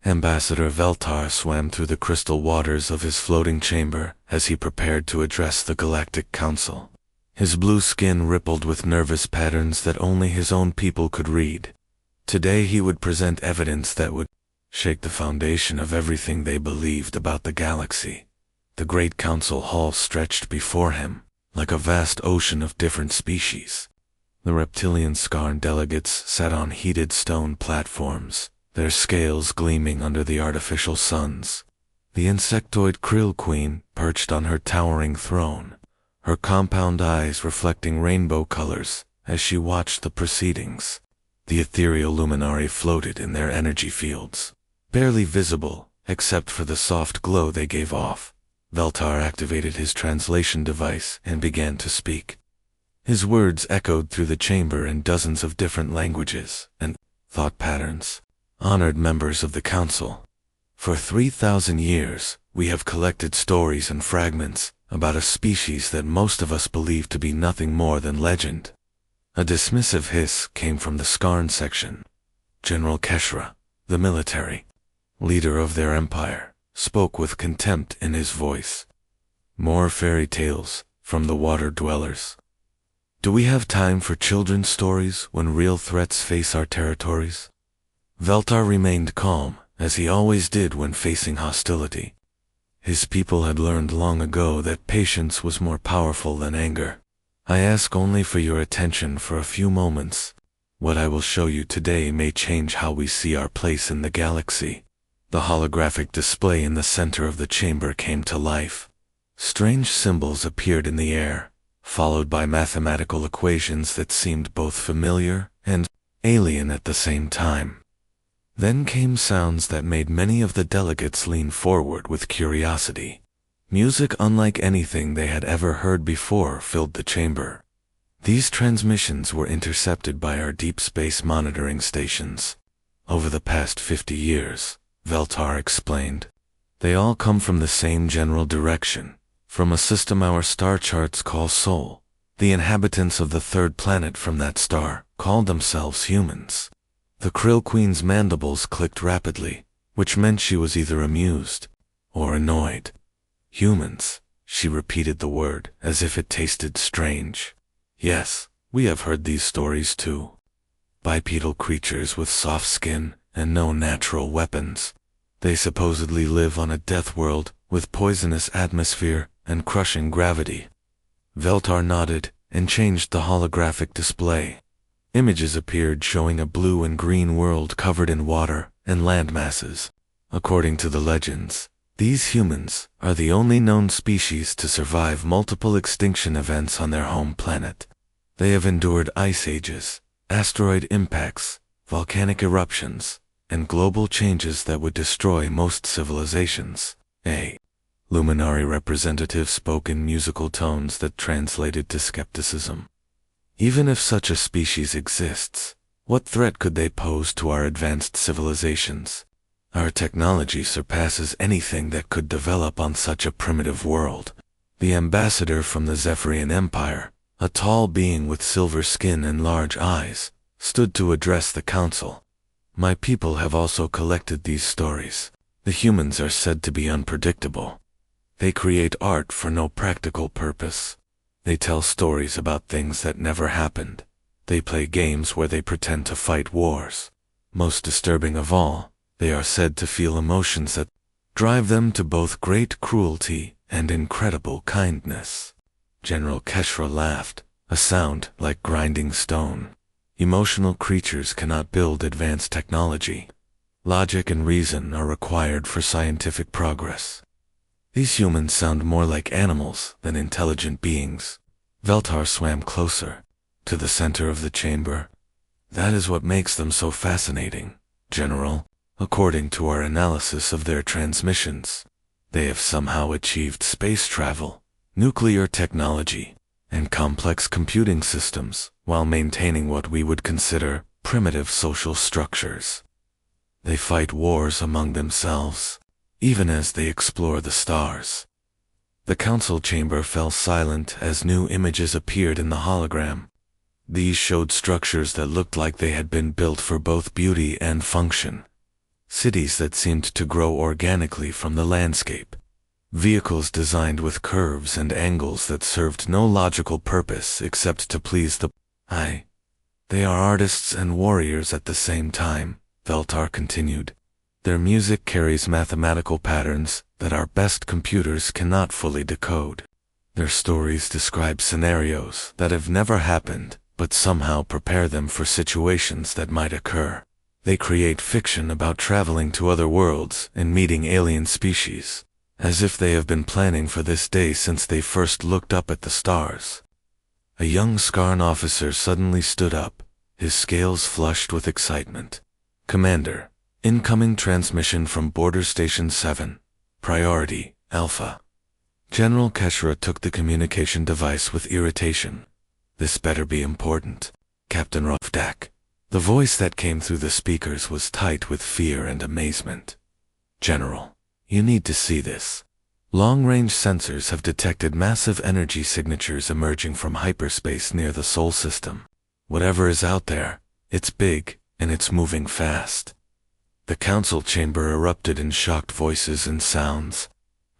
Ambassador Veltar swam through the crystal waters of his floating chamber as he prepared to address the Galactic Council. His blue skin rippled with nervous patterns that only his own people could read. Today he would present evidence that would shake the foundation of everything they believed about the galaxy. The great council hall stretched before him, like a vast ocean of different species. The reptilian Skarn delegates sat on heated stone platforms, their scales gleaming under the artificial suns. The insectoid Krill Queen perched on her towering throne, her compound eyes reflecting rainbow colors as she watched the proceedings. The ethereal luminari floated in their energy fields, barely visible except for the soft glow they gave off. Veltar activated his translation device and began to speak. His words echoed through the chamber in dozens of different languages and thought patterns. Honored members of the council, for 3,000 years, we have collected stories and fragments about a species that most of us believe to be nothing more than legend. A dismissive hiss came from the Skarn section. General Keshra, the military leader of their empire, spoke with contempt in his voice. More fairy tales from the water dwellers. Do we have time for children's stories when real threats face our territories? Veltar remained calm, as he always did when facing hostility. His people had learned long ago that patience was more powerful than anger. I ask only for your attention for a few moments. What I will show you today may change how we see our place in the galaxy. The holographic display in the center of the chamber came to life. Strange symbols appeared in the air, followed by mathematical equations that seemed both familiar and alien at the same time. Then came sounds that made many of the delegates lean forward with curiosity. Music unlike anything they had ever heard before filled the chamber. These transmissions were intercepted by our deep space monitoring stations. Over the past 50 years, Veltar explained, they all come from the same general direction, from a system our star charts call Sol. The inhabitants of the third planet from that star called themselves humans. The Krill Queen's mandibles clicked rapidly, which meant she was either amused or annoyed. Humans, she repeated the word as if it tasted strange. Yes, we have heard these stories too. Bipedal creatures with soft skin and no natural weapons. They supposedly live on a death world with poisonous atmosphere and crushing gravity. Veltar nodded and changed the holographic display. Images appeared showing a blue and green world covered in water and land masses. According to the legends, these humans are the only known species to survive multiple extinction events on their home planet. They have endured ice ages, asteroid impacts, volcanic eruptions, and global changes that would destroy most civilizations. A luminary representative spoke in musical tones that translated to skepticism. Even if such a species exists, what threat could they pose to our advanced civilizations? Our technology surpasses anything that could develop on such a primitive world. The ambassador from the Zephyrian Empire, a tall being with silver skin and large eyes, stood to address the council. My people have also collected these stories. The humans are said to be unpredictable. They create art for no practical purpose. They tell stories about things that never happened. They play games where they pretend to fight wars. Most disturbing of all, they are said to feel emotions that drive them to both great cruelty and incredible kindness. General Keshra laughed, a sound like grinding stone. Emotional creatures cannot build advanced technology. Logic and reason are required for scientific progress. These humans sound more like animals than intelligent beings. Veltar swam closer, to the center of the chamber. That is what makes them so fascinating, General. According to our analysis of their transmissions, they have somehow achieved space travel, nuclear technology, and complex computing systems while maintaining what we would consider primitive social structures. They fight wars among themselves, even as they explore the stars. The council chamber fell silent as new images appeared in the hologram. These showed structures that looked like they had been built for both beauty and function. cities that seemed to grow organically from the landscape, vehicles designed with curves and angles that served no logical purpose except to please the eye. They are artists and warriors at the same time, Veltar continued. Their music carries mathematical patterns that our best computers cannot fully decode. Their stories describe scenarios that have never happened, but somehow prepare them for situations that might occur. They create fiction about traveling to other worlds and meeting alien species, as if they have been planning for this day since they first looked up at the stars. A young Skarn officer suddenly stood up, his scales flushed with excitement. Commander, incoming transmission from Border Station 7. Priority, Alpha. General Keshra took the communication device with irritation. This better be important. Captain Rovdak. The voice that came through the speakers was tight with fear and amazement. General, you need to see this. Long-range sensors have detected massive energy signatures emerging from hyperspace near the Sol system. Whatever is out there, it's big, and it's moving fast. The council chamber erupted in shocked voices and sounds.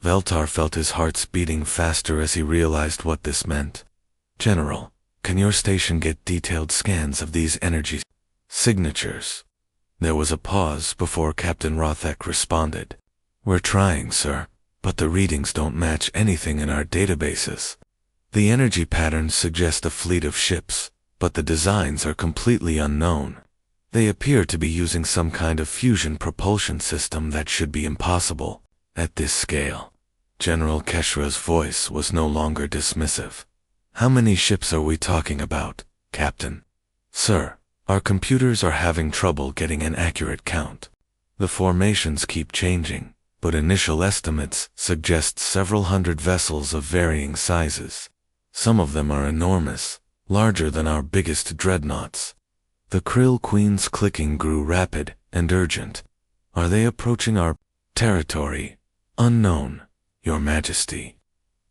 Veltar felt his heart beating faster as he realized what this meant. General, can your station get detailed scans of these energy signatures? There was a pause before Captain Rothek responded. We're trying, sir, but the readings don't match anything in our databases. The energy patterns suggest a fleet of ships, but the designs are completely unknown. They appear to be using some kind of fusion propulsion system that should be impossible at this scale. General Keshra's voice was no longer dismissive. How many ships are we talking about, Captain? Sir, our computers are having trouble getting an accurate count. The formations keep changing, but initial estimates suggest several hundred vessels of varying sizes. Some of them are enormous, larger than our biggest dreadnoughts. The Krill Queen's clicking grew rapid and urgent. Are they approaching our territory? Unknown, Your Majesty.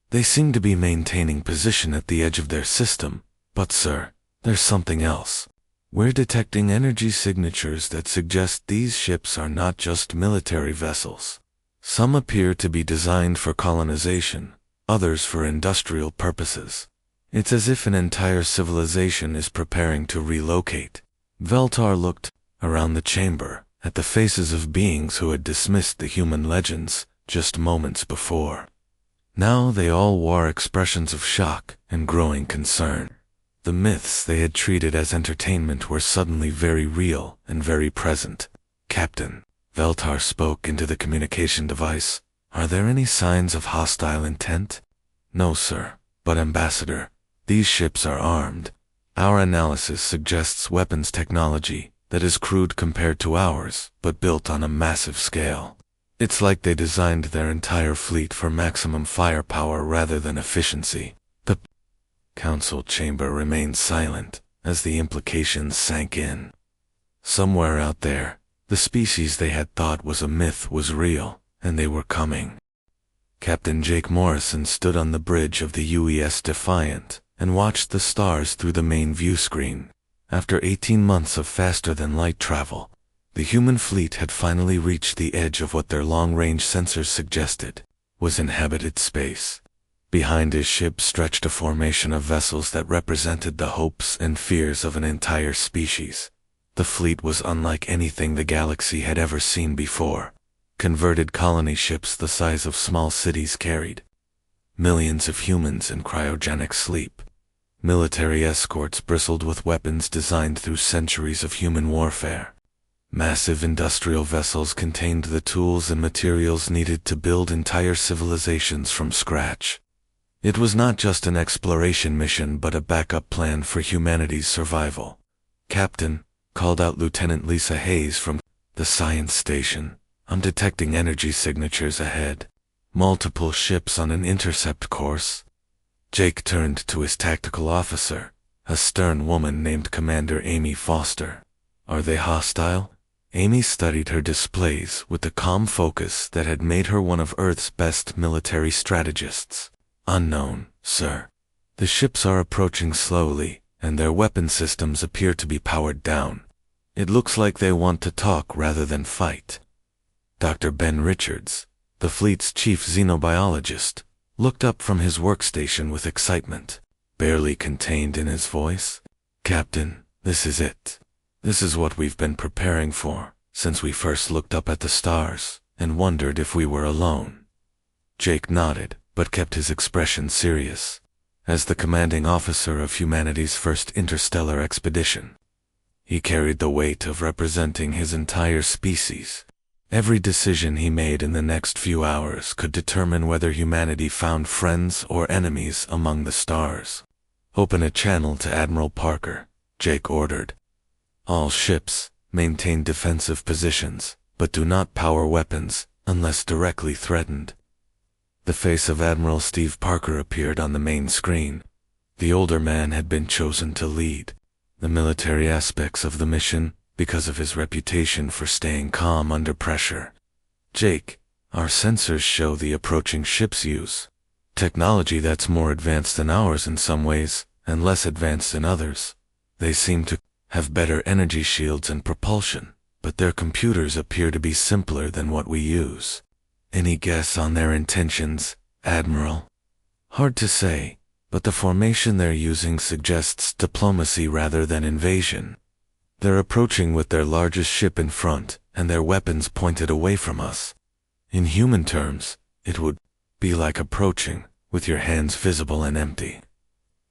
They seem to be maintaining position at the edge of their system, but sir, there's something else. We're detecting energy signatures that suggest these ships are not just military vessels. Some appear to be designed for colonization, others for industrial purposes. It's as if an entire civilization is preparing to relocate. Veltar looked around the chamber at the faces of beings who had dismissed the human legends just moments before. Now they all wore expressions of shock and growing concern. The myths they had treated as entertainment were suddenly very real and very present. Captain, Veltar spoke into the communication device. Are there any signs of hostile intent? No, sir, but Ambassador, these ships are armed. Our analysis suggests weapons technology that is crude compared to ours, but built on a massive scale. It's like they designed their entire fleet for maximum firepower rather than efficiency. The council chamber remained silent as the implications sank in. Somewhere out there, the species they had thought was a myth was real, and they were coming. Captain Jake Morrison stood on the bridge of the UES Defiant and watched the stars through the main view screen. After 18 months of faster-than-light travel, the human fleet had finally reached the edge of what their long-range sensors suggested was inhabited space. Behind his ship stretched a formation of vessels that represented the hopes and fears of an entire species. The fleet was unlike anything the galaxy had ever seen before. Converted colony ships the size of small cities carried millions of humans in cryogenic sleep. Military escorts bristled with weapons designed through centuries of human warfare. Massive industrial vessels contained the tools and materials needed to build entire civilizations from scratch. It was not just an exploration mission but a backup plan for humanity's survival. Captain, called out Lieutenant Lisa Hayes from the science station, I'm detecting energy signatures ahead. Multiple ships on an intercept course. Jake turned to his tactical officer, a stern woman named Commander Amy Foster. Are they hostile? Amy studied her displays with the calm focus that had made her one of Earth's best military strategists. Unknown, sir. The ships are approaching slowly, and their weapon systems appear to be powered down. It looks like they want to talk rather than fight. Dr. Ben Richards, the fleet's chief xenobiologist, looked up from his workstation with excitement, barely contained in his voice. "Captain, this is it. This is what we've been preparing for, since we first looked up at the stars and wondered if we were alone." Jake nodded, but kept his expression serious. As the commanding officer of humanity's first interstellar expedition, he carried the weight of representing his entire species. Every decision he made in the next few hours could determine whether humanity found friends or enemies among the stars. "Open a channel to Admiral Parker," Jake ordered. "All ships maintain defensive positions, but do not power weapons unless directly threatened." The face of Admiral Steve Parker appeared on the main screen. The older man had been chosen to lead the military aspects of the mission because of his reputation for staying calm under pressure. "Jake, our sensors show the approaching ships use technology that's more advanced than ours in some ways, and less advanced in others. They seem to have better energy shields and propulsion, but their computers appear to be simpler than what we use. Any guess on their intentions, Admiral?" "Hard to say, but the formation they're using suggests diplomacy rather than invasion. They're approaching with their largest ship in front and their weapons pointed away from us. In human terms, it would be like approaching with your hands visible and empty."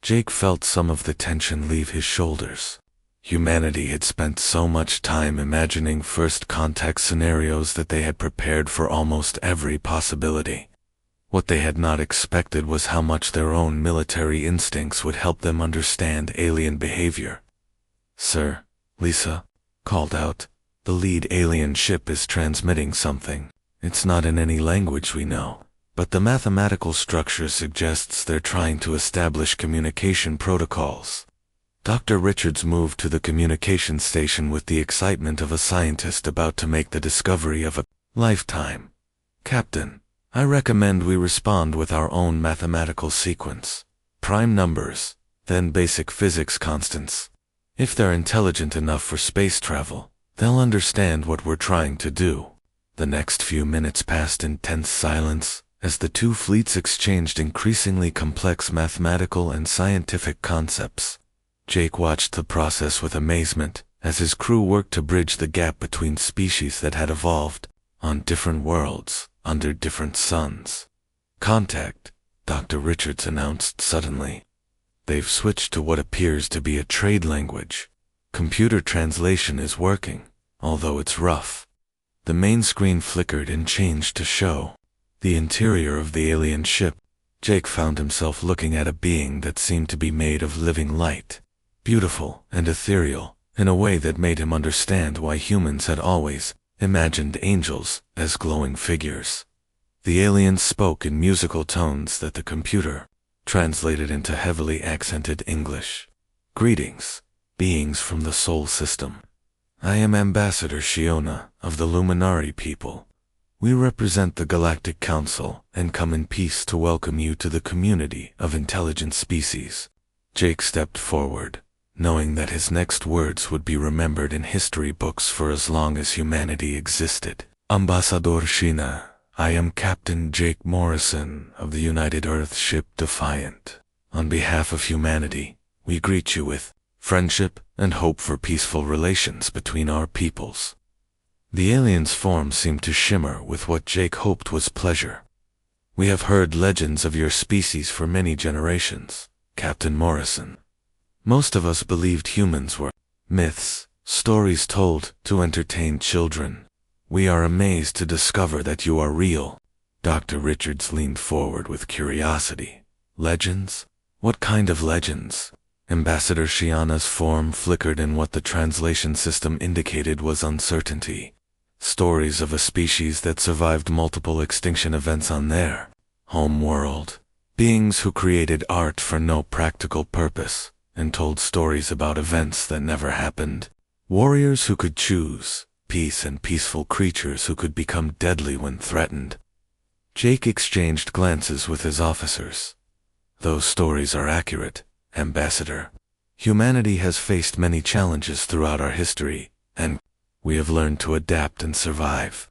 Jake felt some of the tension leave his shoulders. Humanity had spent so much time imagining first contact scenarios that they had prepared for almost every possibility. What they had not expected was how much their own military instincts would help them understand alien behavior. "Sir," Lisa called out, "the lead alien ship is transmitting something. It's not in any language we know, but the mathematical structure suggests they're trying to establish communication protocols." Dr. Richards moved to the communication station with the excitement of a scientist about to make the discovery of a lifetime. "Captain, I recommend we respond with our own mathematical sequence. Prime numbers, then basic physics constants. If they're intelligent enough for space travel, they'll understand what we're trying to do." The next few minutes passed in tense silence as the two fleets exchanged increasingly complex mathematical and scientific concepts. Jake watched the process with amazement as his crew worked to bridge the gap between species that had evolved on different worlds under different suns. "Contact," Dr. Richards announced suddenly. "They've switched to what appears to be a trade language. Computer translation is working, although it's rough." The main screen flickered and changed to show the interior of the alien ship. Jake found himself looking at a being that seemed to be made of living light, beautiful and ethereal, in a way that made him understand why humans had always imagined angels as glowing figures. The aliens spoke in musical tones that the computer translated into heavily accented English. "Greetings, beings from the Sol System. I am Ambassador Shiona of the Luminari people. We represent the Galactic Council and come in peace to welcome you to the community of intelligent species." Jake stepped forward, knowing that his next words would be remembered in history books for as long as humanity existed. "Ambassador Shina, I am Captain Jake Morrison of the United Earth ship Defiant. On behalf of humanity, we greet you with friendship and hope for peaceful relations between our peoples." The alien's form seemed to shimmer with what Jake hoped was pleasure. "We have heard legends of your species for many generations, Captain Morrison. Most of us believed humans were myths, stories told to entertain children. We are amazed to discover that you are real." Dr. Richards leaned forward with curiosity. "Legends? What kind of legends?" Ambassador Shiona's form flickered in what the translation system indicated was uncertainty. "Stories of a species that survived multiple extinction events on their home world. Beings who created art for no practical purpose and told stories about events that never happened. Warriors who could choose peace and peaceful creatures who could become deadly when threatened." Jake exchanged glances with his officers. "Those stories are accurate, Ambassador. Humanity has faced many challenges throughout our history, and we have learned to adapt and survive.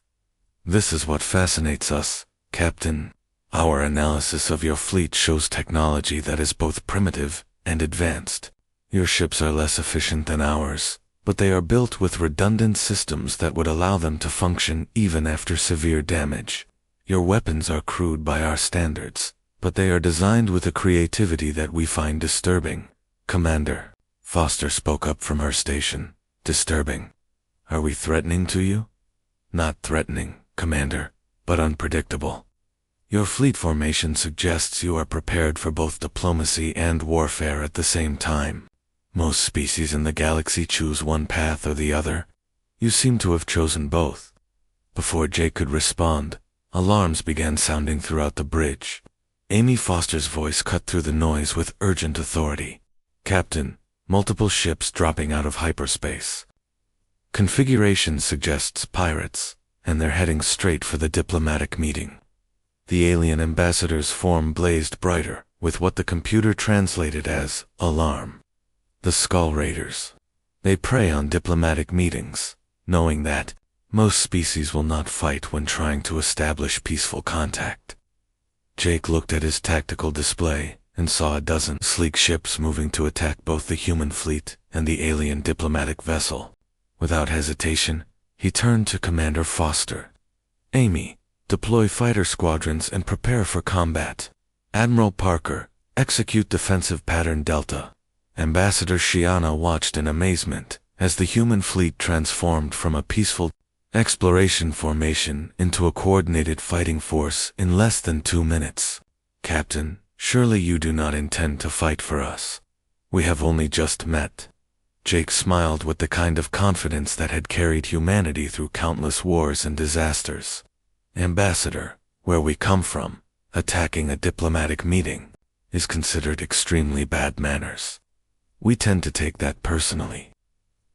This is what fascinates us, Captain. Our analysis of your fleet shows technology that is both primitive and advanced. Your ships are less efficient than ours, but they are built with redundant systems that would allow them to function even after severe damage. Your weapons are crude by our standards, but they are designed with a creativity that we find disturbing. Commander, Foster spoke up from her station. Disturbing. Are we threatening to you? Not threatening, Commander, but unpredictable. Your fleet formation suggests you are prepared for both diplomacy and warfare at the same time. Most species in the galaxy choose one path or the other. You seem to have chosen both. Before Jake could respond, alarms began sounding throughout the bridge. Amy Foster's voice cut through the noise with urgent authority. Captain, multiple ships dropping out of hyperspace. Configuration suggests pirates, and they're heading straight for the diplomatic meeting. The alien ambassador's form blazed brighter, with what the computer translated as alarm. The Skull Raiders. They prey on diplomatic meetings, knowing that most species will not fight when trying to establish peaceful contact. Jake looked at his tactical display and saw a dozen sleek ships moving to attack both the human fleet and the alien diplomatic vessel. Without hesitation, he turned to Commander Foster. Amy, deploy fighter squadrons and prepare for combat. Admiral Parker, execute defensive pattern Delta. Ambassador Shiana watched in amazement as the human fleet transformed from a peaceful exploration formation into a coordinated fighting force in less than 2 minutes. Captain, surely you do not intend to fight for us. We have only just met. Jake smiled with the kind of confidence that had carried humanity through countless wars and disasters. Ambassador, where we come from, attacking a diplomatic meeting is considered extremely bad manners. We tend to take that personally.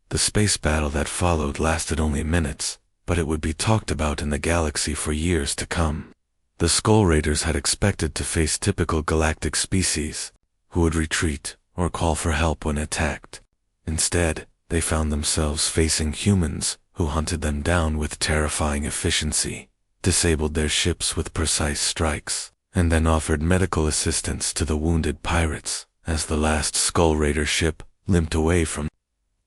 The space battle that followed lasted only minutes, but it would be talked about in the galaxy for years to come. The Skull Raiders had expected to face typical galactic species, who would retreat or call for help when attacked. Instead, they found themselves facing humans who hunted them down with terrifying efficiency, disabled their ships with precise strikes, and then offered medical assistance to the wounded pirates as the last Skull Raider ship limped away from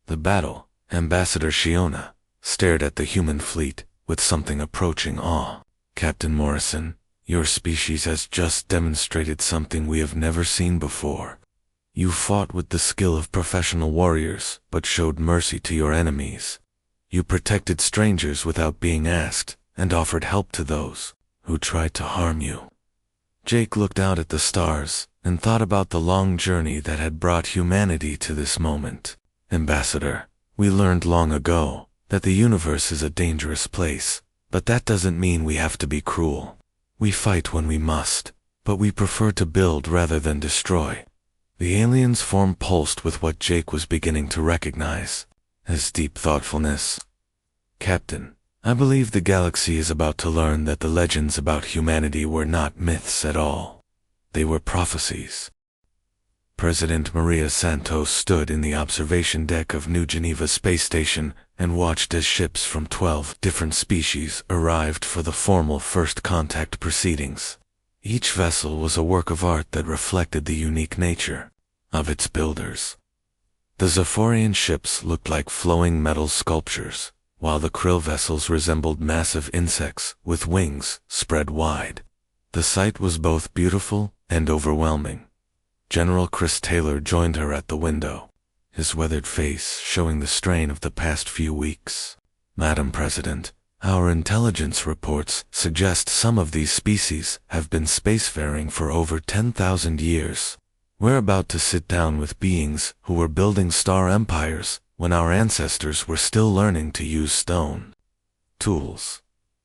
the battle. Ambassador Shiona stared at the human fleet with something approaching awe. Captain Morrison, your species has just demonstrated something we have never seen before. You fought with the skill of professional warriors, but showed mercy to your enemies. You protected strangers without being asked, and offered help to those who tried to harm you. Jake looked out at the stars and thought about the long journey that had brought humanity to this moment. Ambassador, we learned long ago that the universe is a dangerous place, but that doesn't mean we have to be cruel. We fight when we must, but we prefer to build rather than destroy. The alien's form pulsed with what Jake was beginning to recognize as deep thoughtfulness. Captain, I believe the galaxy is about to learn that the legends about humanity were not myths at all. They were prophecies. President Maria Santos stood in the observation deck of New Geneva Space Station and watched as ships from 12 different species arrived for the formal first contact proceedings. Each vessel was a work of art that reflected the unique nature of its builders. The Zephyrian ships looked like flowing metal sculptures, while the krill vessels resembled massive insects with wings spread wide. The sight was both beautiful and overwhelming. General Chris Taylor joined her at the window, his weathered face showing the strain of the past few weeks. Madam President, our intelligence reports suggest some of these species have been spacefaring for over 10,000 years. We're about to sit down with beings who were building star empires when our ancestors were still learning to use stone tools.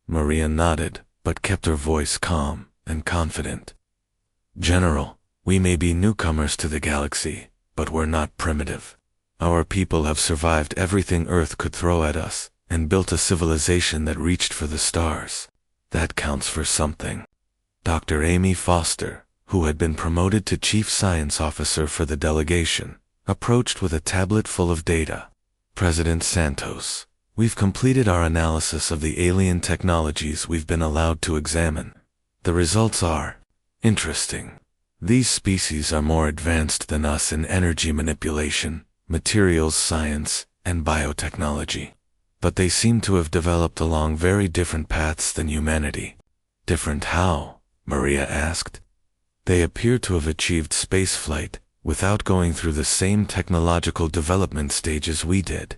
Maria nodded, but kept her voice calm and confident. General, we may be newcomers to the galaxy, but we're not primitive. Our people have survived everything Earth could throw at us and built a civilization that reached for the stars. That counts for something. Dr. Amy Foster, who had been promoted to Chief Science Officer for the delegation, approached with a tablet full of data. President Santos, We've completed our analysis of the alien technologies we've been allowed to examine. The results are interesting. These species are more advanced than us in energy manipulation, materials science, and biotechnology. But they seem to have developed along very different paths than humanity. Different how? Maria asked. They appear to have achieved spaceflight without going through the same technological development stages we did.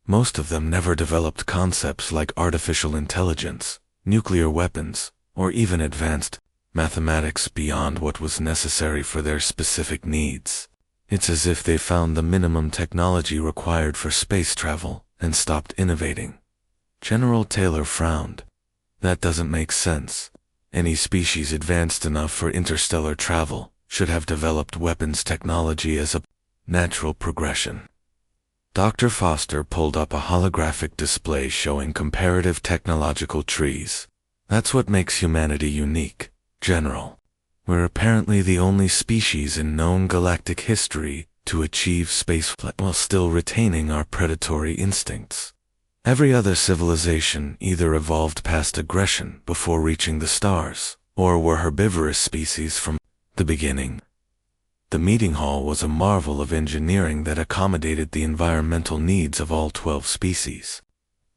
Most of them never developed concepts like artificial intelligence, nuclear weapons, or even advanced mathematics beyond what was necessary for their specific needs. It's as if they found the minimum technology required for space travel and stopped innovating. General Taylor frowned. That doesn't make sense. Any species advanced enough for interstellar travel should have developed weapons technology as a natural progression. Dr. Foster pulled up a holographic display showing comparative technological trees. That's what makes humanity unique, General. We're apparently the only species in known galactic history to achieve spaceflight while still retaining our predatory instincts. Every other civilization either evolved past aggression before reaching the stars, or were herbivorous species from the beginning. The meeting hall was a marvel of engineering that accommodated the environmental needs of all 12 species.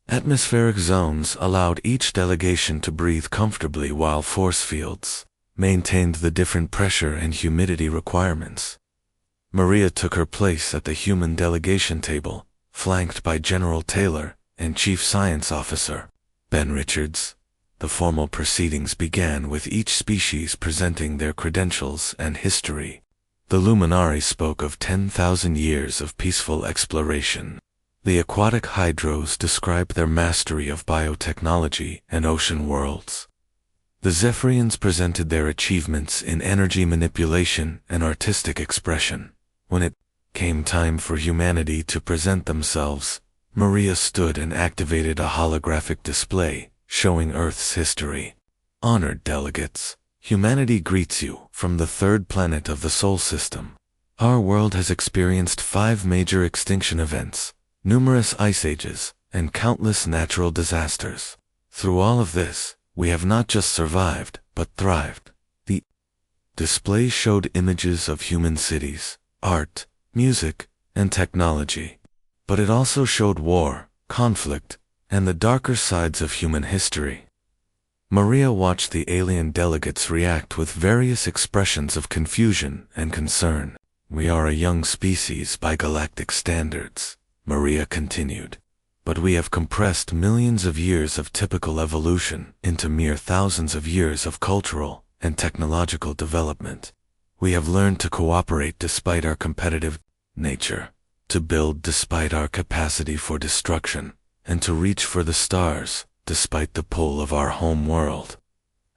Atmospheric zones allowed each delegation to breathe comfortably while force fields maintained the different pressure and humidity requirements. Maria took her place at the human delegation table, flanked by General Taylor and Chief Science Officer Ben Richards. The formal proceedings began with each species presenting their credentials and history. The Luminari spoke of 10,000 years of peaceful exploration. The aquatic hydros described their mastery of biotechnology and ocean worlds. The Zephyrians presented their achievements in energy manipulation and artistic expression. When it came time for humanity to present themselves, Maria stood and activated a holographic display showing Earth's history. Honored delegates, humanity greets you from the third planet of the Sol system. Our world has experienced 5 major extinction events, numerous ice ages, and countless natural disasters. Through all of this, we have not just survived, but thrived. The display showed images of human cities, art, music, and technology. But it also showed war, conflict, and the darker sides of human history. Maria watched the alien delegates react with various expressions of confusion and concern. We are a young species by galactic standards, Maria continued. But we have compressed millions of years of typical evolution into mere thousands of years of cultural and technological development. We have learned to cooperate despite our competitive nature, to build despite our capacity for destruction, and to reach for the stars despite the pull of our home world.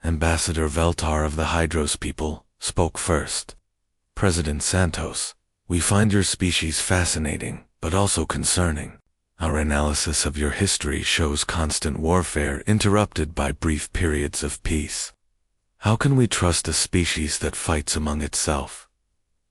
Ambassador Veltar of the Hydros people spoke first. President Santos, we find your species fascinating, but also concerning. Our analysis of your history shows constant warfare interrupted by brief periods of peace. How can we trust a species that fights among itself?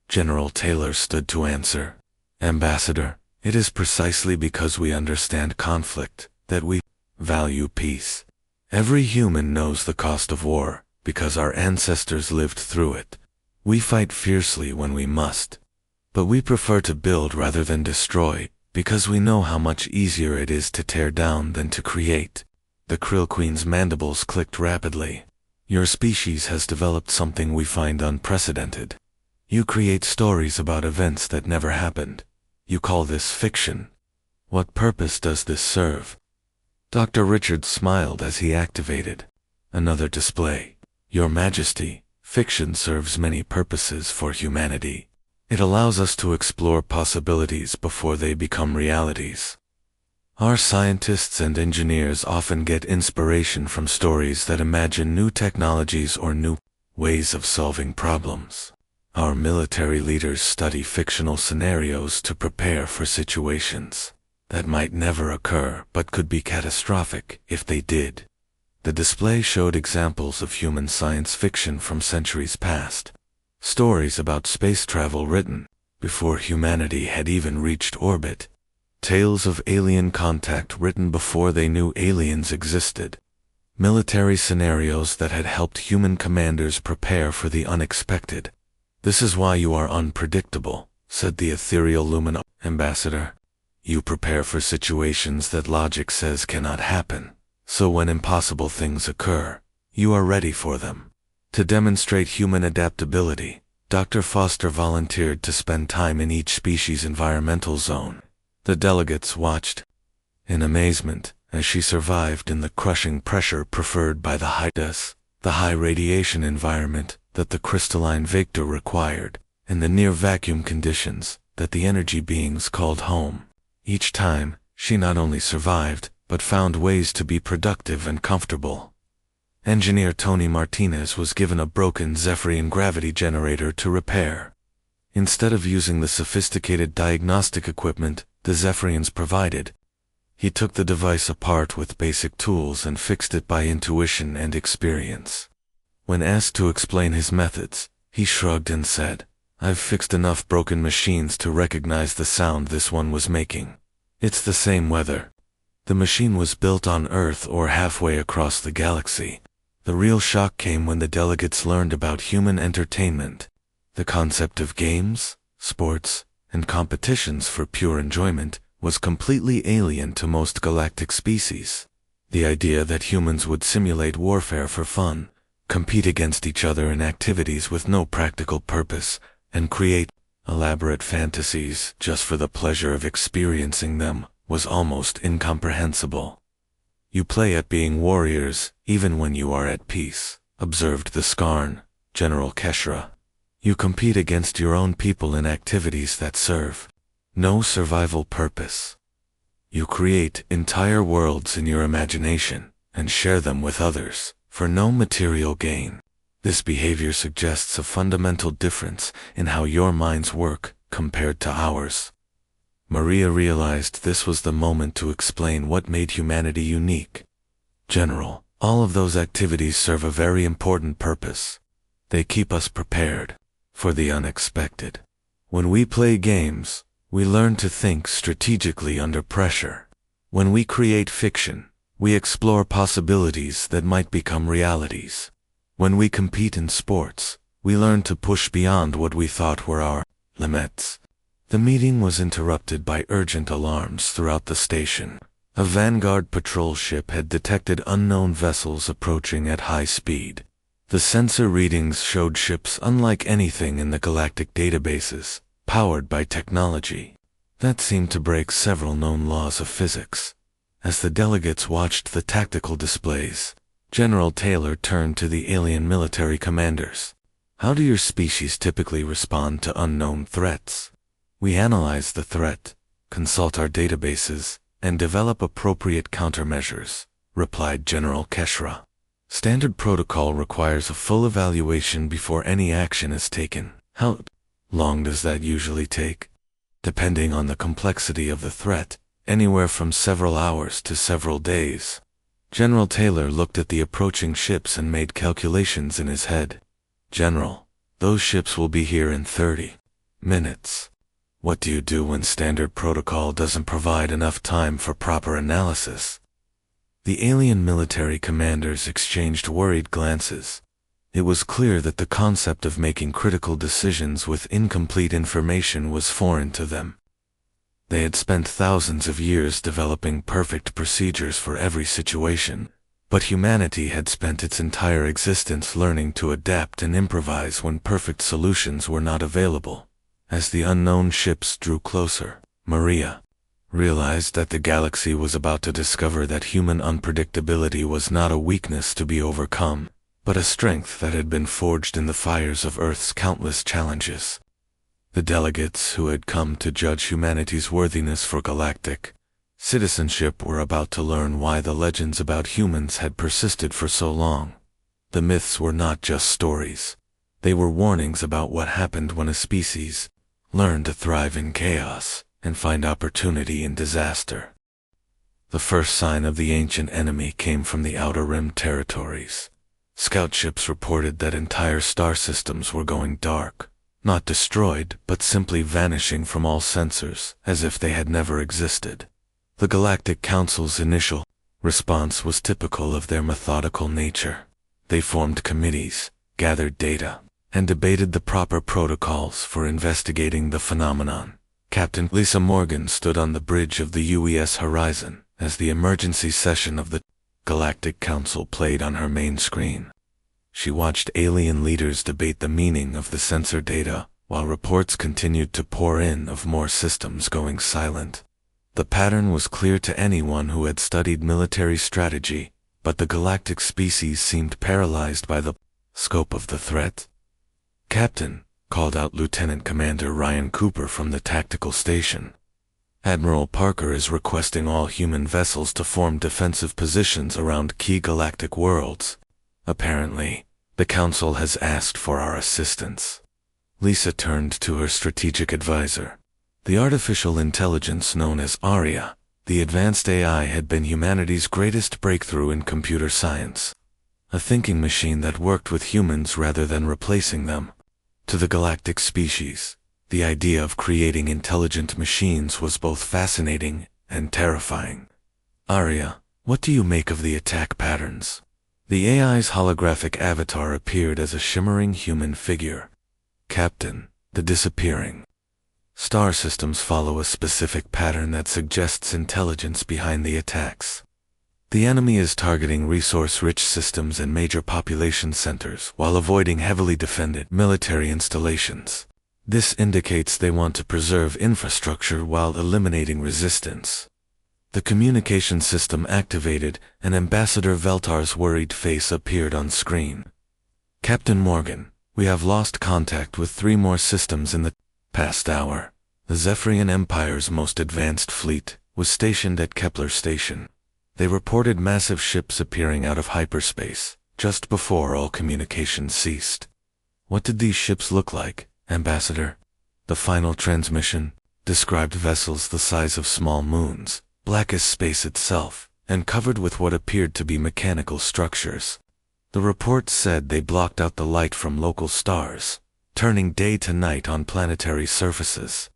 General Taylor stood to answer. Ambassador, it is precisely because we understand conflict that we value peace. Every human knows the cost of war because our ancestors lived through it. We fight fiercely when we must, but we prefer to build rather than destroy because we know how much easier it is to tear down than to create. The Krill Queen's mandibles clicked rapidly. Your species has developed something we find unprecedented. You create stories about events that never happened. You call this fiction. What purpose does this serve? Dr. Richards smiled as he activated another display. Your Majesty, fiction serves many purposes for humanity. It allows us to explore possibilities before they become realities. Our scientists and engineers often get inspiration from stories that imagine new technologies or new ways of solving problems. Our military leaders study fictional scenarios to prepare for situations that might never occur but could be catastrophic if they did. The display showed examples of human science fiction from centuries past. Stories about space travel written before humanity had even reached orbit. Tales of alien contact written before they knew aliens existed. Military scenarios that had helped human commanders prepare for the unexpected. "This is why you are unpredictable," said the ethereal Lumina ambassador. "You prepare for situations that logic says cannot happen, so when impossible things occur, you are ready for them." To demonstrate human adaptability, Dr. Foster volunteered to spend time in each species' environmental zone. The delegates watched in amazement as she survived in the crushing pressure preferred by the high radiation environment that the crystalline Victor required, and the near-vacuum conditions that the energy beings called home. Each time, she not only survived, but found ways to be productive and comfortable. Engineer Tony Martinez was given a broken Zephyrian gravity generator to repair. Instead of using the sophisticated diagnostic equipment the Zephyrians provided, he took the device apart with basic tools and fixed it by intuition and experience. When asked to explain his methods, he shrugged and said, "I've fixed enough broken machines to recognize the sound this one was making. It's the same weather." The machine was built on Earth or halfway across the galaxy. The real shock came when the delegates learned about human entertainment. The concept of games, sports, and competitions for pure enjoyment was completely alien to most galactic species. The idea that humans would simulate warfare for fun, compete against each other in activities with no practical purpose, and create elaborate fantasies just for the pleasure of experiencing them was almost incomprehensible. "You play at being warriors, even when you are at peace," observed the Skarn, General Keshra. "You compete against your own people in activities that serve no survival purpose. You create entire worlds in your imagination and share them with others for no material gain. This behavior suggests a fundamental difference in how your minds work compared to ours." Maria realized this was the moment to explain what made humanity unique. "General, all of those activities serve a very important purpose. They keep us prepared for the unexpected. When we play games, we learn to think strategically under pressure. When we create fiction, we explore possibilities that might become realities. When we compete in sports, we learn to push beyond what we thought were our limits." The meeting was interrupted by urgent alarms throughout the station. A Vanguard patrol ship had detected unknown vessels approaching at high speed. The sensor readings showed ships unlike anything in the galactic databases, powered by technology that seemed to break several known laws of physics. As the delegates watched the tactical displays, General Taylor turned to the alien military commanders. "How do your species typically respond to unknown threats?" "We analyze the threat, consult our databases, and develop appropriate countermeasures," replied General Keshra. "Standard protocol requires a full evaluation before any action is taken." "How long does that usually take?" "Depending on the complexity of the threat, anywhere from several hours to several days." General Taylor looked at the approaching ships and made calculations in his head. "General, those ships will be here in 30 minutes. What do you do when standard protocol doesn't provide enough time for proper analysis?" The alien military commanders exchanged worried glances. It was clear that the concept of making critical decisions with incomplete information was foreign to them. They had spent thousands of years developing perfect procedures for every situation, but humanity had spent its entire existence learning to adapt and improvise when perfect solutions were not available. As the unknown ships drew closer, Maria realized that the galaxy was about to discover that human unpredictability was not a weakness to be overcome, but a strength that had been forged in the fires of Earth's countless challenges. The delegates who had come to judge humanity's worthiness for galactic citizenship were about to learn why the legends about humans had persisted for so long. The myths were not just stories. They were warnings about what happened when a species learned to thrive in chaos and find opportunity in disaster. The first sign of the ancient enemy came from the Outer Rim territories. Scout ships reported that entire star systems were going dark, not destroyed, but simply vanishing from all sensors, as if they had never existed. The Galactic Council's initial response was typical of their methodical nature. They formed committees, gathered data, and debated the proper protocols for investigating the phenomenon. Captain Lisa Morgan stood on the bridge of the UES horizon as the emergency session of the Galactic Council played on her main screen. She watched alien leaders debate the meaning of the sensor data, while reports continued to pour in of more systems going silent. The pattern was clear to anyone who had studied military strategy, but the galactic species seemed paralyzed by the scope of the threat. "Captain," called out Lieutenant Commander Ryan Cooper from the tactical station. "Admiral Parker is requesting all human vessels to form defensive positions around key galactic worlds. Apparently, the Council has asked for our assistance." Lisa turned to her strategic advisor. The artificial intelligence known as Aria, the advanced AI, had been humanity's greatest breakthrough in computer science. A thinking machine that worked with humans rather than replacing them. To the galactic species, the idea of creating intelligent machines was both fascinating and terrifying. "Aria, what do you make of the attack patterns?" The AI's holographic avatar appeared as a shimmering human figure. "Captain, the disappearing star systems follow a specific pattern that suggests intelligence behind the attacks. The enemy is targeting resource-rich systems and major population centers while avoiding heavily defended military installations. This indicates they want to preserve infrastructure while eliminating resistance." The communication system activated, and Ambassador Veltar's worried face appeared on screen. "Captain Morgan, we have lost contact with 3 more systems in the past hour. The Zephyrian Empire's most advanced fleet was stationed at Kepler Station. They reported massive ships appearing out of hyperspace, just before all communication ceased." "What did these ships look like, Ambassador?" The final transmission described vessels the size of small moons, black as space itself, and covered with what appeared to be mechanical structures. The report said they blocked out the light from local stars, turning day to night on planetary surfaces.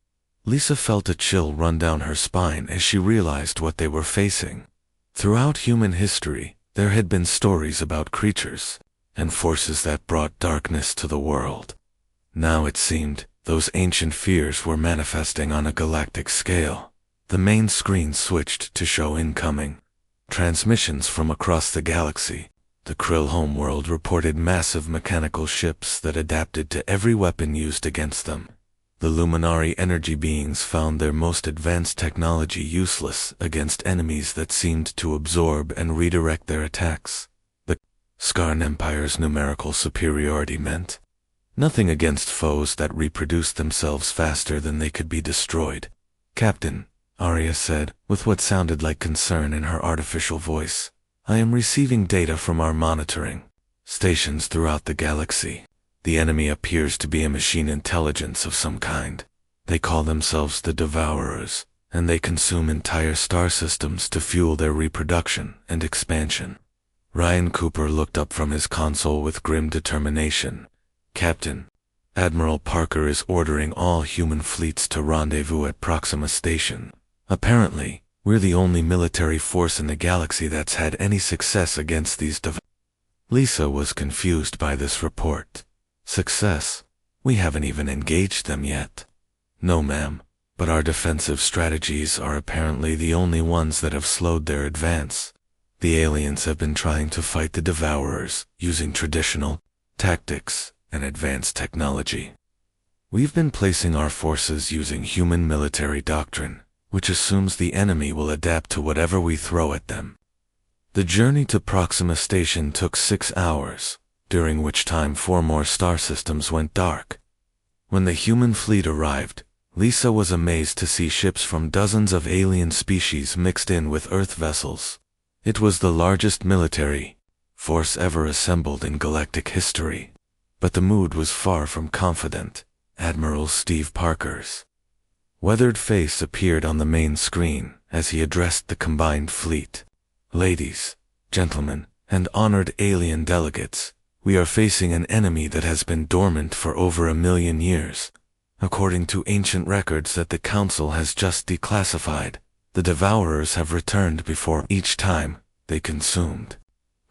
Lisa felt a chill run down her spine as she realized what they were facing. Throughout human history, there had been stories about creatures and forces that brought darkness to the world. Now it seemed those ancient fears were manifesting on a galactic scale. The main screen switched to show incoming transmissions from across the galaxy. The Krill homeworld reported massive mechanical ships that adapted to every weapon used against them. The Luminari energy beings found their most advanced technology useless against enemies that seemed to absorb and redirect their attacks. The Skarn Empire's numerical superiority meant nothing against foes that reproduced themselves faster than they could be destroyed. "Captain," Aria said, with what sounded like concern in her artificial voice, "I am receiving data from our monitoring stations throughout the galaxy. The enemy appears to be a machine intelligence of some kind. They call themselves the Devourers, and they consume entire star systems to fuel their reproduction and expansion." Ryan Cooper looked up from his console with grim determination. "Captain, Admiral Parker is ordering all human fleets to rendezvous at Proxima Station. Apparently, we're the only military force in the galaxy that's had any success against these Lisa was confused by this report. "Success? We haven't even engaged them yet." "No, ma'am, but our defensive strategies are apparently the only ones that have slowed their advance. The aliens have been trying to fight the Devourers using traditional tactics and advanced technology. We've been placing our forces using human military doctrine, which assumes the enemy will adapt to whatever we throw at them." The journey to Proxima Station took 6 hours, during which time 4 more star systems went dark. When the human fleet arrived, Lisa was amazed to see ships from dozens of alien species mixed in with Earth vessels. It was the largest military force ever assembled in galactic history. But the mood was far from confident. Admiral Steve Parker's weathered face appeared on the main screen as he addressed the combined fleet. "Ladies, gentlemen, and honored alien delegates, We are facing an enemy that has been dormant for over 1,000,000 years. According to ancient records that the Council has just declassified, the Devourers have returned before each time they consumed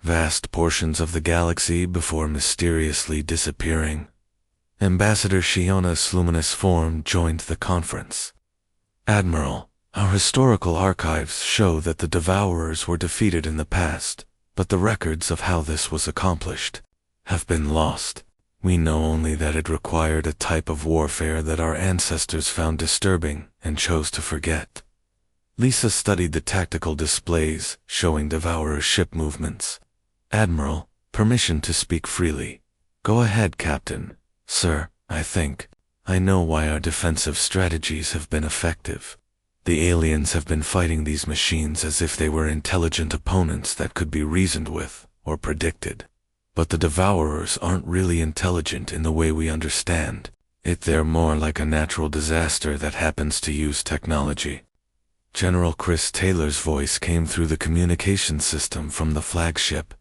vast portions of the galaxy before mysteriously disappearing. Ambassador Shiona's luminous form joined the conference. Admiral, our historical archives show that the Devourers were defeated in the past, but the records of how this was accomplished have been lost. We know only that it required a type of warfare that our ancestors found disturbing and chose to forget. Lisa studied the tactical displays showing Devourer ship movements. Admiral, permission to speak freely. Go ahead, Captain. Sir, I know why our defensive strategies have been effective. The aliens have been fighting these machines as if they were intelligent opponents that could be reasoned with or predicted. But the Devourers aren't really intelligent in the way we understand it. They're more like a natural disaster that happens to use technology. General Chris Taylor's voice came through the communication system from the flagship.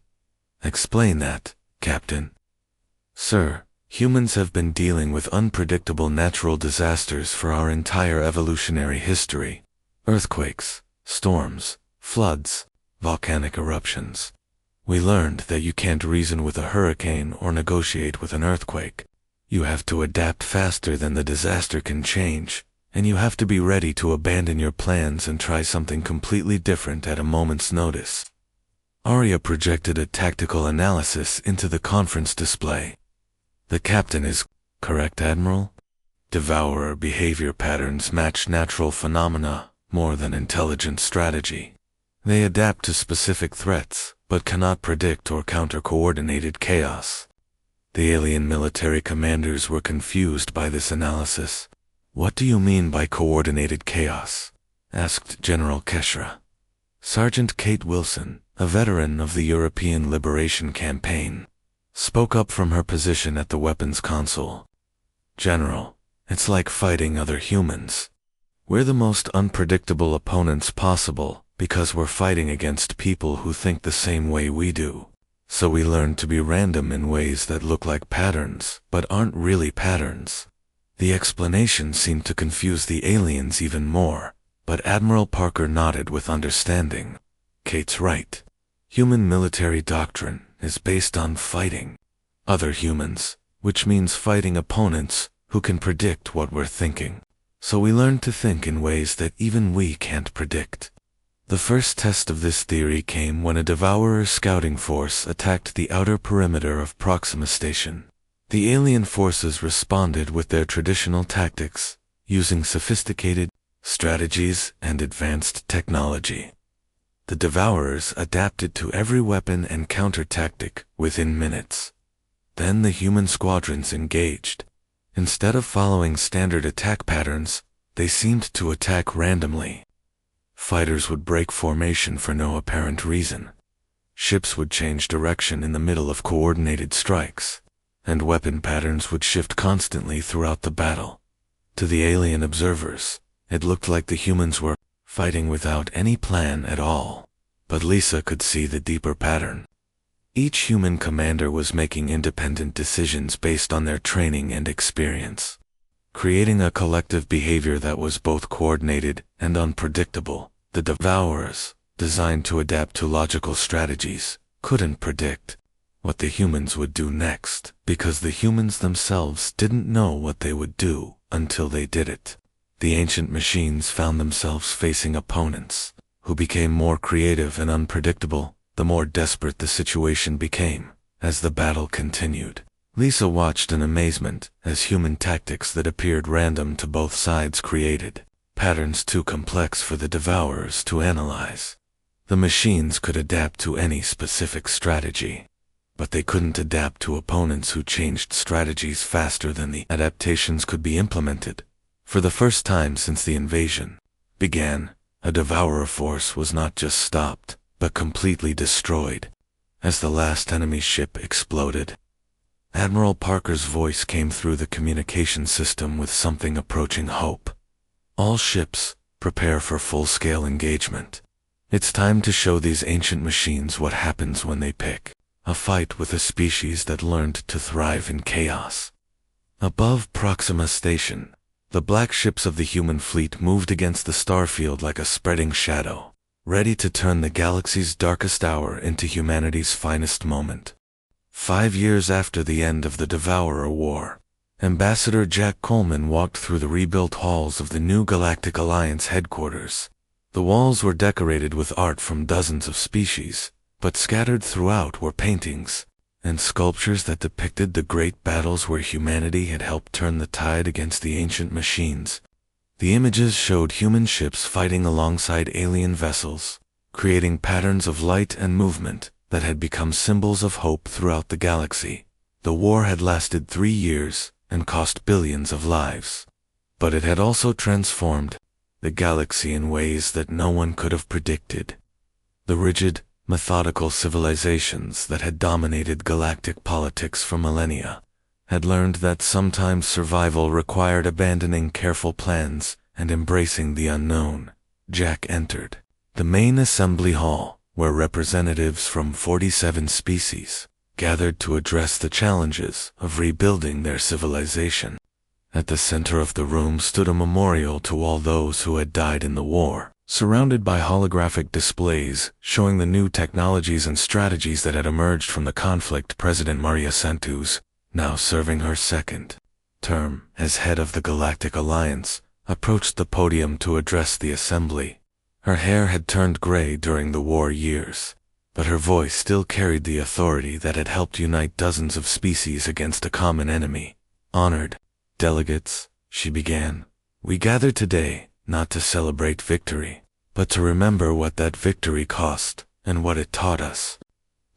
Explain that, Captain. Sir, humans have been dealing with unpredictable natural disasters for our entire evolutionary history. Earthquakes, storms, floods, volcanic eruptions. We learned that you can't reason with a hurricane or negotiate with an earthquake. You have to adapt faster than the disaster can change, and you have to be ready to abandon your plans and try something completely different at a moment's notice. Arya projected a tactical analysis into the conference display. The captain is correct, Admiral? Devourer behavior patterns match natural phenomena more than intelligent strategy. They adapt to specific threats, but cannot predict or counter coordinated chaos. The alien military commanders were confused by this analysis. What do you mean by coordinated chaos? Asked General Keshra. Sergeant Kate Wilson, a veteran of the European Liberation Campaign, spoke up from her position at the weapons console. General, it's like fighting other humans. We're the most unpredictable opponents possible because we're fighting against people who think the same way we do. So we learn to be random in ways that look like patterns, but aren't really patterns. The explanation seemed to confuse the aliens even more, but Admiral Parker nodded with understanding. Kate's right. Human military doctrine is based on fighting other humans, which means fighting opponents who can predict what we're thinking. So we learn to think in ways that even we can't predict. The first test of this theory came when a Devourer scouting force attacked the outer perimeter of Proxima Station. The alien forces responded with their traditional tactics, using sophisticated strategies and advanced technology. The Devourers adapted to every weapon and counter tactic within minutes. Then the human squadrons engaged. Instead of following standard attack patterns, they seemed to attack randomly. Fighters would break formation for no apparent reason. Ships would change direction in the middle of coordinated strikes, and weapon patterns would shift constantly throughout the battle. To the alien observers, it looked like the humans were fighting without any plan at all. But Lisa could see the deeper pattern. Each human commander was making independent decisions based on their training and experience, creating a collective behavior that was both coordinated and unpredictable. The Devourers, designed to adapt to logical strategies, couldn't predict what the humans would do next, because the humans themselves didn't know what they would do until they did it. The ancient machines found themselves facing opponents who became more creative and unpredictable the more desperate the situation became. As the battle continued, Lisa watched in amazement as human tactics that appeared random to both sides created patterns too complex for the Devourers to analyze. The machines could adapt to any specific strategy, but they couldn't adapt to opponents who changed strategies faster than the adaptations could be implemented. For the first time since the invasion began, a Devourer force was not just stopped, but completely destroyed, as the last enemy ship exploded. Admiral Parker's voice came through the communication system with something approaching hope. All ships, prepare for full-scale engagement. It's time to show these ancient machines what happens when they pick a fight with a species that learned to thrive in chaos. Above Proxima Station, the black ships of the human fleet moved against the starfield like a spreading shadow, ready to turn the galaxy's darkest hour into humanity's finest moment. 5 years after the end of the Devourer War, Ambassador Jack Coleman walked through the rebuilt halls of the new Galactic Alliance headquarters. The walls were decorated with art from dozens of species, but scattered throughout were paintings and sculptures that depicted the great battles where humanity had helped turn the tide against the ancient machines. The images showed human ships fighting alongside alien vessels, creating patterns of light and movement that had become symbols of hope throughout the galaxy. The war had lasted 3 years and cost billions of lives, but it had also transformed the galaxy in ways that no one could have predicted. The rigid, methodical civilizations that had dominated galactic politics for millennia had learned that sometimes survival required abandoning careful plans and embracing the unknown. Jack entered the main assembly hall, where representatives from 47 species gathered to address the challenges of rebuilding their civilization. At the center of the room stood a memorial to all those who had died in the war, surrounded by holographic displays showing the new technologies and strategies that had emerged from the conflict. President Maria Santos, now serving her second term as head of the Galactic Alliance, approached the podium to address the assembly. Her hair had turned gray during the war years, but her voice still carried the authority that had helped unite dozens of species against a common enemy. Honored delegates, she began, we gather today not to celebrate victory, but to remember what that victory cost and what it taught us.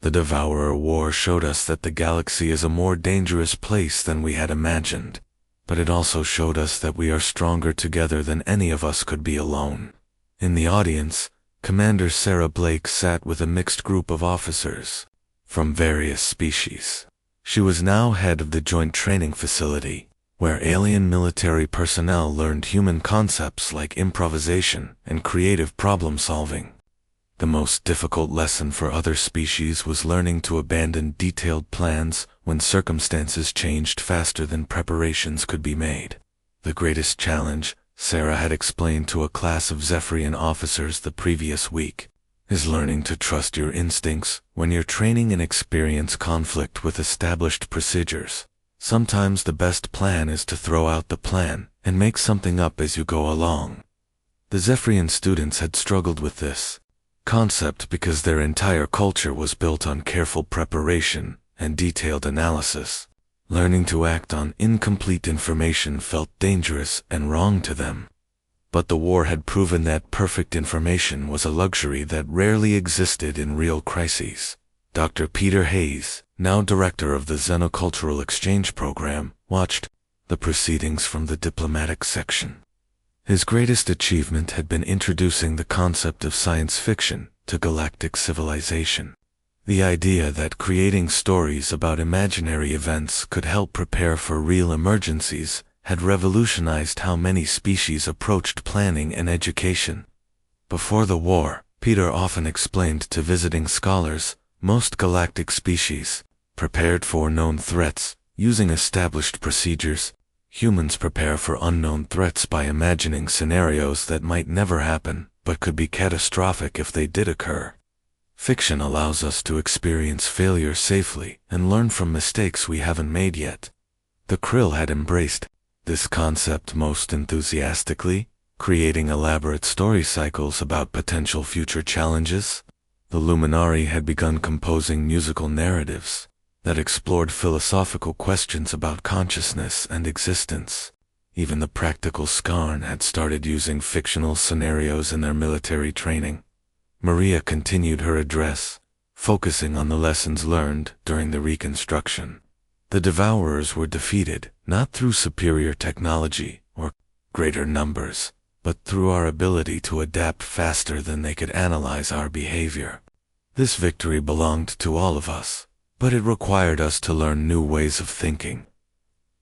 The Devourer War showed us that the galaxy is a more dangerous place than we had imagined, but it also showed us that we are stronger together than any of us could be alone. In the audience, Commander Sarah Blake sat with a mixed group of officers from various species. She was now head of the Joint Training Facility, where alien military personnel learned human concepts like improvisation and creative problem-solving. The most difficult lesson for other species was learning to abandon detailed plans when circumstances changed faster than preparations could be made. The greatest challenge, Sarah had explained to a class of Zephyrian officers the previous week, is learning to trust your instincts when your training and experience conflict with established procedures. Sometimes the best plan is to throw out the plan and make something up as you go along. The Zephyrian students had struggled with this concept because their entire culture was built on careful preparation and detailed analysis. Learning to act on incomplete information felt dangerous and wrong to them. But the war had proven that perfect information was a luxury that rarely existed in real crises. Dr. Peter Hayes, now director of the Xenocultural Exchange Program, watched the proceedings from the diplomatic section. His greatest achievement had been introducing the concept of science fiction to galactic civilization. The idea that creating stories about imaginary events could help prepare for real emergencies had revolutionized how many species approached planning and education. Before the war, Peter often explained to visiting scholars, most galactic species prepared for known threats using established procedures. Humans prepare for unknown threats by imagining scenarios that might never happen, but could be catastrophic if they did occur. Fiction allows us to experience failure safely and learn from mistakes we haven't made yet. The Krill had embraced this concept most enthusiastically, creating elaborate story cycles about potential future challenges. The Luminari had begun composing musical narratives that explored philosophical questions about consciousness and existence. Even the practical Skarn had started using fictional scenarios in their military training. Maria continued her address, focusing on the lessons learned during the reconstruction. The Devourers were defeated, not through superior technology or greater numbers, but through our ability to adapt faster than they could analyze our behavior. This victory belonged to all of us, but it required us to learn new ways of thinking.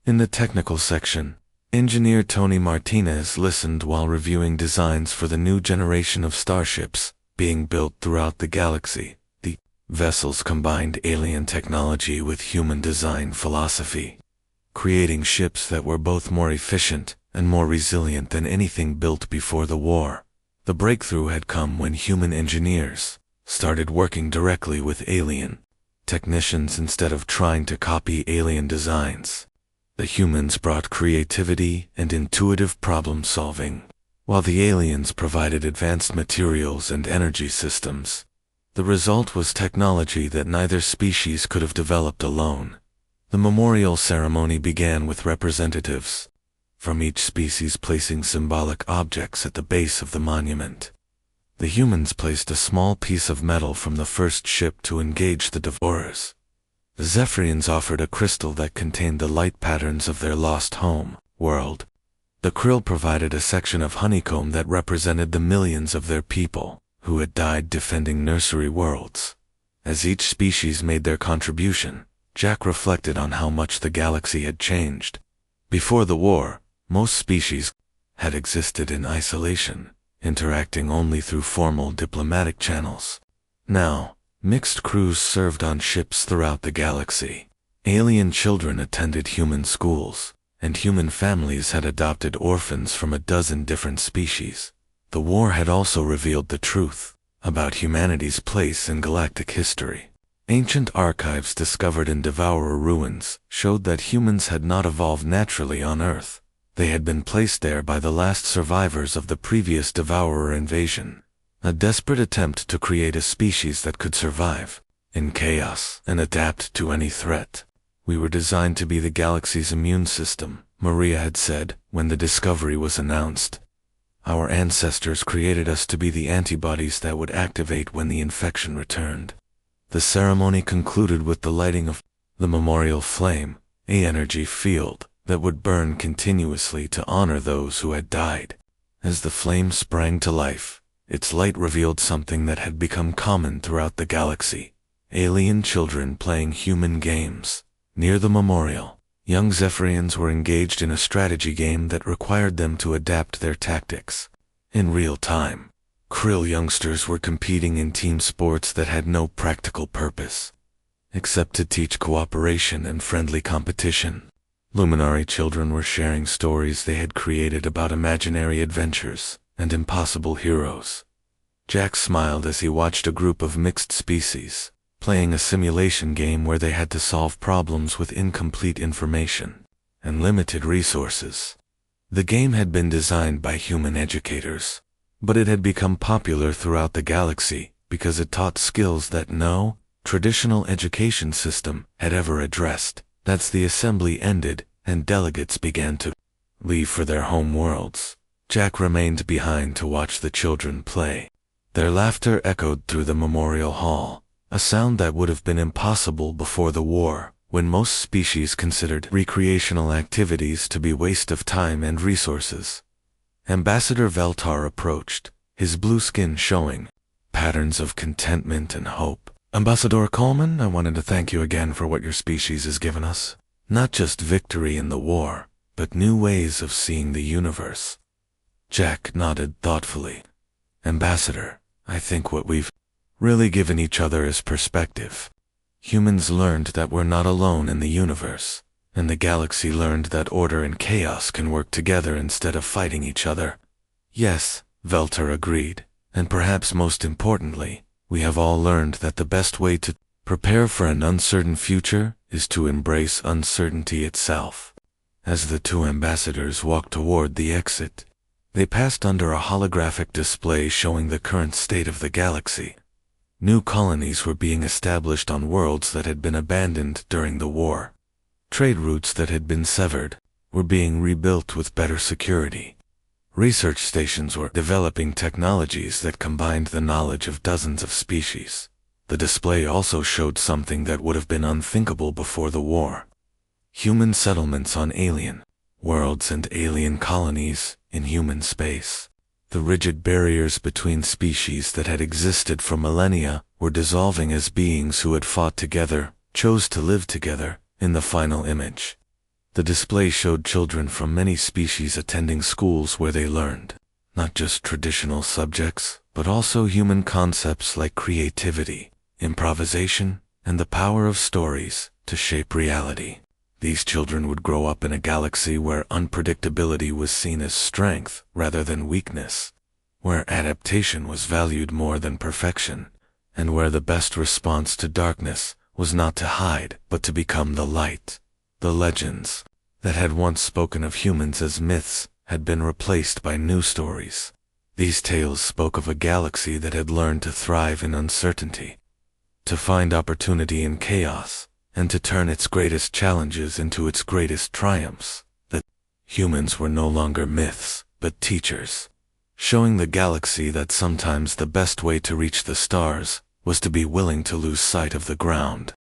In the technical section, engineer Tony Martinez listened while reviewing designs for the new generation of starships being built throughout the galaxy. The vessels combined alien technology with human design philosophy, creating ships that were both more efficient and more resilient than anything built before the war. The breakthrough had come when human engineers started working directly with alien technicians instead of trying to copy alien designs. The humans brought creativity and intuitive problem solving, while the aliens provided advanced materials and energy systems. The result was technology that neither species could have developed alone. The memorial ceremony began with representatives from each species placing symbolic objects at the base of the monument. The humans placed a small piece of metal from the first ship to engage the devourers. The Zephyrians offered a crystal that contained the light patterns of their lost home world. The Krill provided a section of honeycomb that represented the millions of their people who had died defending nursery worlds. As each species made their contribution, Jack reflected on how much the galaxy had changed. Before the war, most species had existed in isolation, interacting only through formal diplomatic channels. Now, mixed crews served on ships throughout the galaxy. Alien children attended human schools, and human families had adopted orphans from a dozen different species. The war had also revealed the truth about humanity's place in galactic history. Ancient archives discovered in Devourer ruins showed that humans had not evolved naturally on Earth. They had been placed there by the last survivors of the previous Devourer invasion, a desperate attempt to create a species that could survive in chaos and adapt to any threat. "We were designed to be the galaxy's immune system," Maria had said when the discovery was announced. "Our ancestors created us to be the antibodies that would activate when the infection returned." The ceremony concluded with the lighting of the memorial flame, an energy field that would burn continuously to honor those who had died. As the flame sprang to life, its light revealed something that had become common throughout the galaxy: alien children playing human games. Near the memorial, young Zephyrians were engaged in a strategy game that required them to adapt their tactics in real time. Krill youngsters were competing in team sports that had no practical purpose, except to teach cooperation and friendly competition. Luminary children were sharing stories they had created about imaginary adventures and impossible heroes. Jack smiled as he watched a group of mixed species playing a simulation game where they had to solve problems with incomplete information and limited resources. The game had been designed by human educators, but it had become popular throughout the galaxy because it taught skills that no traditional education system had ever addressed. That's the assembly ended, and delegates began to leave for their home worlds. Jack remained behind to watch the children play. Their laughter echoed through the memorial hall, a sound that would have been impossible before the war, when most species considered recreational activities to be waste of time and resources. Ambassador Veltar approached, his blue skin showing patterns of contentment and hope. "Ambassador Coleman, I wanted to thank you again for what your species has given us. Not just victory in the war, but new ways of seeing the universe." Jack nodded thoughtfully. "Ambassador, I think what we've really given each other is perspective. Humans learned that we're not alone in the universe, and the galaxy learned that order and chaos can work together instead of fighting each other." "Yes," Veltar agreed, "and perhaps most importantly, we have all learned that the best way to prepare for an uncertain future is to embrace uncertainty itself." As the two ambassadors walked toward the exit, they passed under a holographic display showing the current state of the galaxy. New colonies were being established on worlds that had been abandoned during the war. Trade routes that had been severed were being rebuilt with better security. Research stations were developing technologies that combined the knowledge of dozens of species. The display also showed something that would have been unthinkable before the war: human settlements on alien worlds and alien colonies in human space. The rigid barriers between species that had existed for millennia were dissolving as beings who had fought together chose to live together in the final image. The display showed children from many species attending schools where they learned not just traditional subjects, but also human concepts like creativity, improvisation, and the power of stories to shape reality. These children would grow up in a galaxy where unpredictability was seen as strength rather than weakness, where adaptation was valued more than perfection, and where the best response to darkness was not to hide but to become the light. The legends that had once spoken of humans as myths had been replaced by new stories. These tales spoke of a galaxy that had learned to thrive in uncertainty, to find opportunity in chaos, and to turn its greatest challenges into its greatest triumphs. That humans were no longer myths, but teachers, showing the galaxy that sometimes the best way to reach the stars was to be willing to lose sight of the ground.